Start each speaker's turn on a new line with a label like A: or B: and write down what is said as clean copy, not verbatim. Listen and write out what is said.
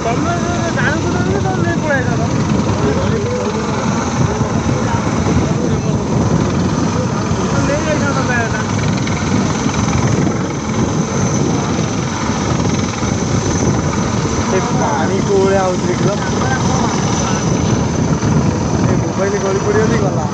A: ତମେ ଜାଣୁଥିଲ ଯେ ତମେ ନେଇ ପଳେଇଥାନ୍ତ। ନେଇ ଯାଇଥାନ୍ତ ବ୍ୟାଗଟା।
B: ପାଣି କୋଉ ଭଳିଆ ହଉଛି ଦେଖିଲ। ମୋବାଇଲ ଗଳି ପଡ଼ିବନି ଗଲା।